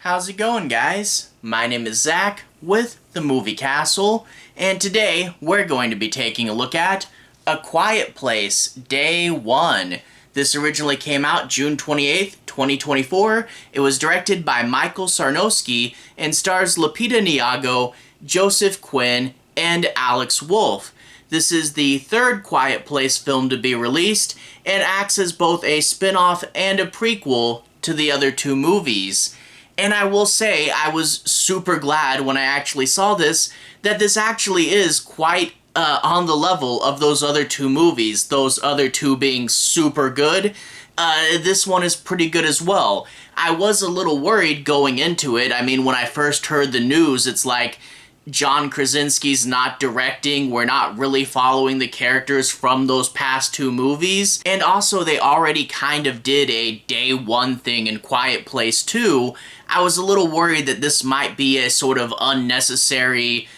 How's it going, guys? My name is Zach with The Movie Castle, and today we're going to be taking a look at A Quiet Place Day 1. This originally came out June 28th, 2024. It was directed by Michael Sarnoski and stars Lupita Nyong'o, Joseph Quinn, and Alex Wolff. This is the third Quiet Place film to be released and acts as both a spin-off and a prequel to the other two movies. And I will say, I was super glad when I actually saw this, that this actually is quite on the level of those other two movies, those other two being super good. This one is pretty good as well. I was a little worried going into it. I mean, when I first heard the news, it's like, John Krasinski's not directing, we're not really following the characters from those past two movies, and also they already kind of did a day one thing in Quiet Place 2. I was a little worried that this might be a sort of unnecessary,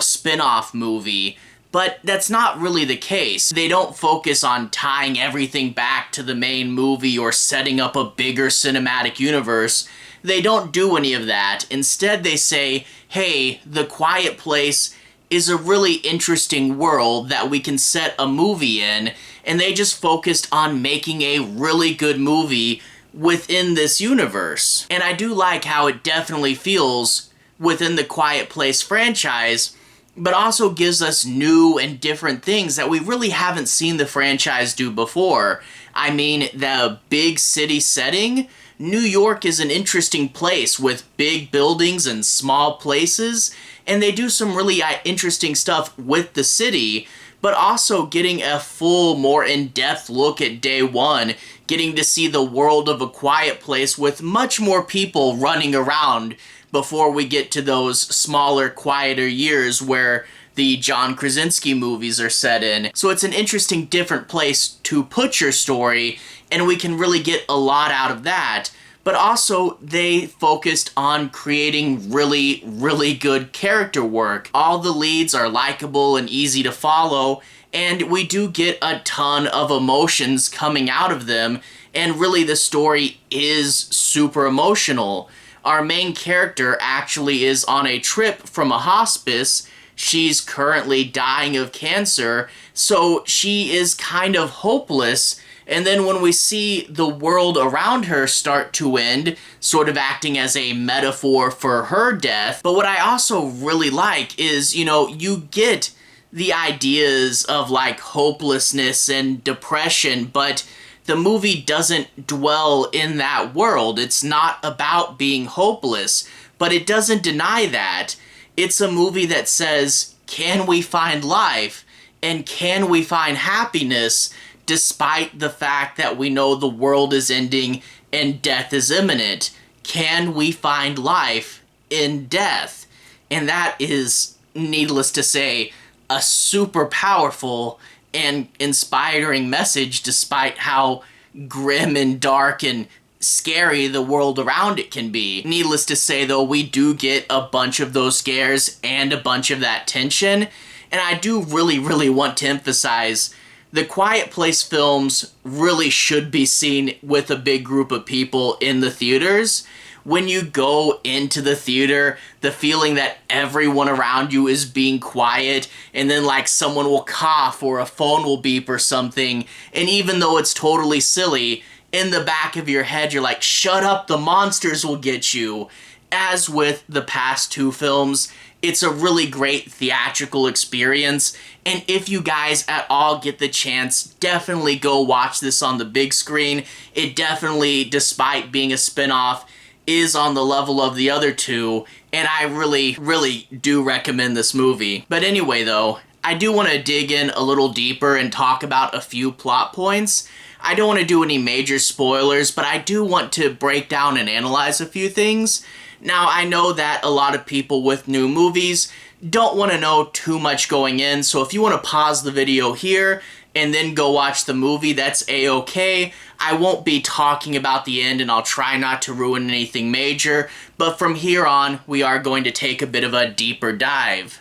spin-off movie, but that's not really the case. They don't focus on tying everything back to the main movie or setting up a bigger cinematic universe. They don't do any of that. Instead, they say, hey, The Quiet Place is a really interesting world that we can set a movie in, and they just focused on making a really good movie within this universe. And I do like how it definitely feels within the Quiet Place franchise, but also gives us new and different things that we really haven't seen the franchise do before. I mean, the big city setting, New York is an interesting place with big buildings and small places, and they do some really interesting stuff with the city, but also getting a full, more in-depth look at day one, getting to see the world of A Quiet Place with much more people running around before we get to those smaller, quieter years where the John Krasinski movies are set in. So it's an interesting, different place to put your story, and we can really get a lot out of that. But also, they focused on creating really, really good character work. All the leads are likable and easy to follow, and we do get a ton of emotions coming out of them, and really the story is super emotional. Our main character actually is on a trip from a hospice. She's currently dying of cancer, so she is kind of hopeless. And then when we see the world around her start to end, sort of acting as a metaphor for her death. But what I also really like is, you get the ideas of like hopelessness and depression, but the movie doesn't dwell in that world. It's not about being hopeless, but it doesn't deny that. It's a movie that says, can we find life? And can we find happiness despite the fact that we know the world is ending and death is imminent? Can we find life in death? And that is, needless to say, a super powerful and inspiring message despite how grim and dark and scary the world around it can be. Needless to say, though, we do get a bunch of those scares and a bunch of that tension, and I do really, really want to emphasize the Quiet Place films really should be seen with a big group of people in the theaters. When you go into the theater, the feeling that everyone around you is being quiet, and then like someone will cough or a phone will beep or something, and even though it's totally silly, in the back of your head you're like, shut up, the monsters will get you. As with the past two films, it's a really great theatrical experience, and if you guys at all get the chance, definitely go watch this on the big screen. It definitely, despite being a spin-off, is on the level of the other two, and I really, really do recommend this movie. But anyway though, I do want to dig in a little deeper and talk about a few plot points. I don't want to do any major spoilers, but I do want to break down and analyze a few things. Now, I know that a lot of people with new movies don't want to know too much going in, so if you want to pause the video here and then go watch the movie, that's a-okay. I won't be talking about the end, and I'll try not to ruin anything major, but from here on, we are going to take a bit of a deeper dive.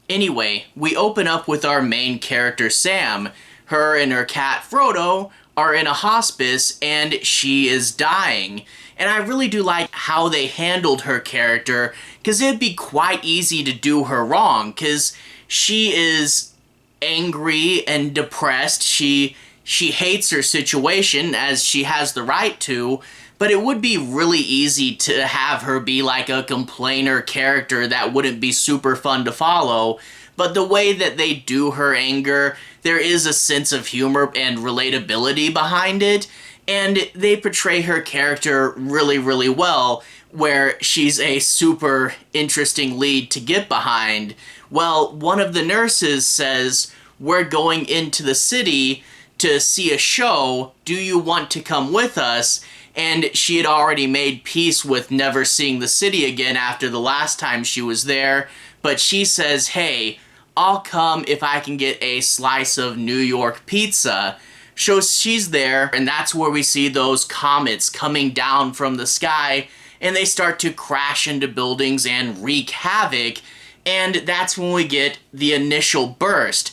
Anyway, we open up with our main character, Sam. Her and her cat, Frodo, are in a hospice and she is dying. And I really do like how they handled her character, because it'd be quite easy to do her wrong, because she is angry and depressed. She hates her situation, as she has the right to, but it would be really easy to have her be like a complainer character that wouldn't be super fun to follow. But the way that they do her anger, there is a sense of humor and relatability behind it, and they portray her character really, really well, where she's a super interesting lead to get behind. Well, one of the nurses says, "We're going into the city to see a show. Do you want to come with us?" And she had already made peace with never seeing the city again after the last time she was there. But she says, "Hey, I'll come if I can get a slice of New York pizza." So she's there, and that's where we see those comets coming down from the sky, and they start to crash into buildings and wreak havoc. And that's when we get the initial burst.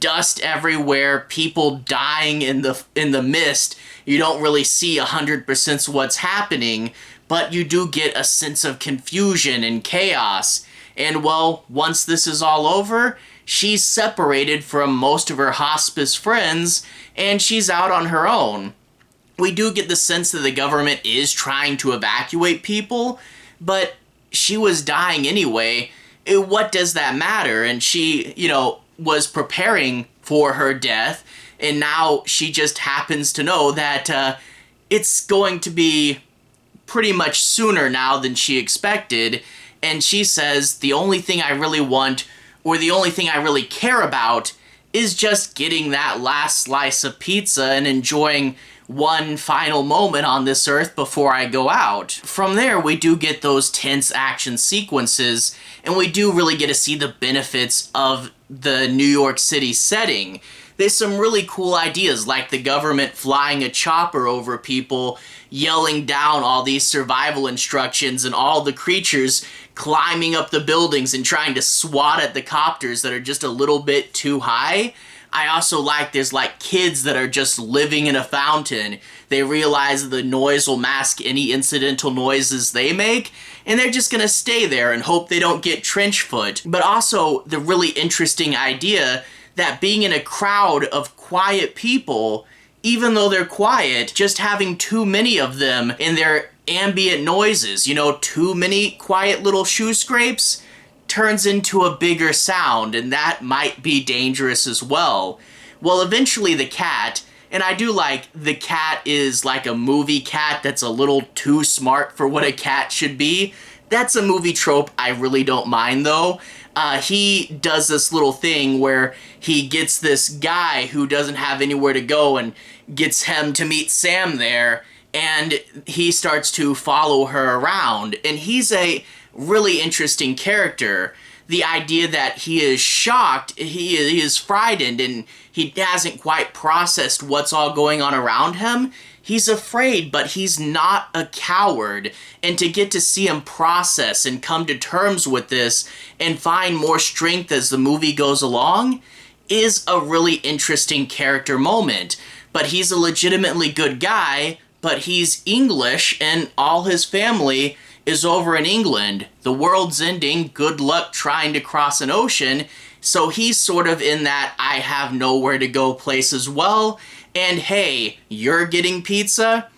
Dust everywhere, people dying in the mist. You don't really see 100% what's happening, but you do get a sense of confusion and chaos. And well, once this is all over, she's separated from most of her hospice friends, and she's out on her own. We do get the sense that the government is trying to evacuate people, but she was dying anyway. What does that matter? And she, was preparing for her death, and now she just happens to know that it's going to be pretty much sooner now than she expected. And she says, the only thing I really want, or the only thing I really care about, is just getting that last slice of pizza and enjoying one final moment on this earth before I go out. From there, we do get those tense action sequences, and we do really get to see the benefits of the New York City setting. There's some really cool ideas, like the government flying a chopper over people, yelling down all these survival instructions, and all the creatures climbing up the buildings and trying to swat at the copters that are just a little bit too high. I also like there's like kids that are just living in a fountain. They realize that the noise will mask any incidental noises they make, and they're just gonna stay there and hope they don't get trench foot. But also the really interesting idea that being in a crowd of quiet people, even though they're quiet, just having too many of them in their ambient noises, too many quiet little shoe scrapes, turns into a bigger sound, and that might be dangerous as well. Well, eventually the cat, and I do like the cat is like a movie cat that's a little too smart for what a cat should be. That's a movie trope I really don't mind though. He does this little thing where he gets this guy who doesn't have anywhere to go and gets him to meet Sam there, and he starts to follow her around, and he's a really interesting character. The idea that he is shocked, he is frightened, and he hasn't quite processed what's all going on around him. He's afraid, but he's not a coward. And to get to see him process and come to terms with this and find more strength as the movie goes along is a really interesting character moment. But he's a legitimately good guy, but he's English, and all his family is over in England. The world's ending, good luck trying to cross an ocean, so he's sort of in that I have nowhere to go place as well, and hey, you're getting pizza?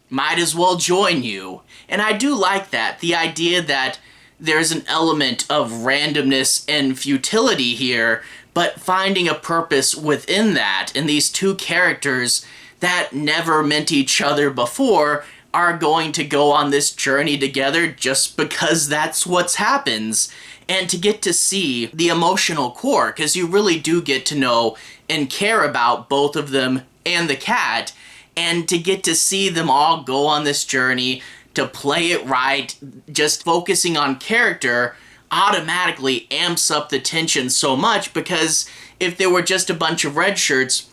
Might as well join you. And I do like that, the idea that there's an element of randomness and futility here, but finding a purpose within that, and these two characters that never met each other before are going to go on this journey together just because that's what happens. And to get to see the emotional core, because you really do get to know and care about both of them and the cat, and to get to see them all go on this journey, to play it right, just focusing on character automatically amps up the tension so much, because if there were just a bunch of red shirts,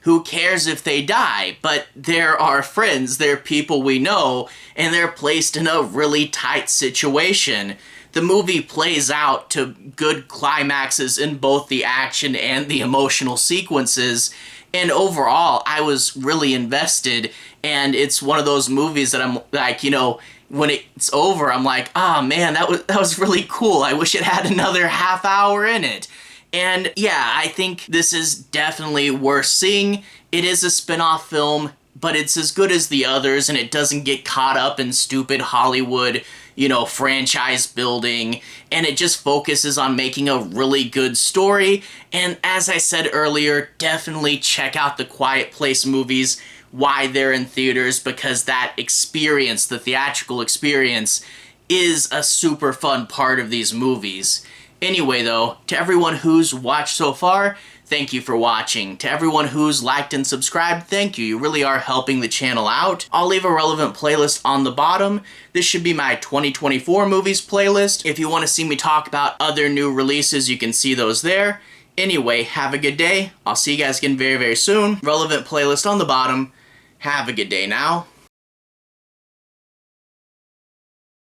who cares if they die? But they're our friends, they're people we know, and they're placed in a really tight situation. The movie plays out to good climaxes in both the action and the emotional sequences, And overall, I was really invested, and it's one of those movies that I'm like, you know, when it's over, I'm like, ah, man, that was really cool. I wish it had another half hour in it. And yeah, I think this is definitely worth seeing. It is a spin-off film, but it's as good as the others, and it doesn't get caught up in stupid Hollywood, you know, franchise building, and it just focuses on making a really good story. And as I said earlier, definitely check out the Quiet Place movies, why they're in theaters, because that experience, the theatrical experience, is a super fun part of these movies. Anyway though, to everyone who's watched so far, thank you for watching. To everyone who's liked and subscribed, thank you. You really are helping the channel out. I'll leave a relevant playlist on the bottom. This should be my 2024 movies playlist. If you want to see me talk about other new releases, you can see those there. Anyway, have a good day. I'll see you guys again very, very soon. Relevant playlist on the bottom. Have a good day now.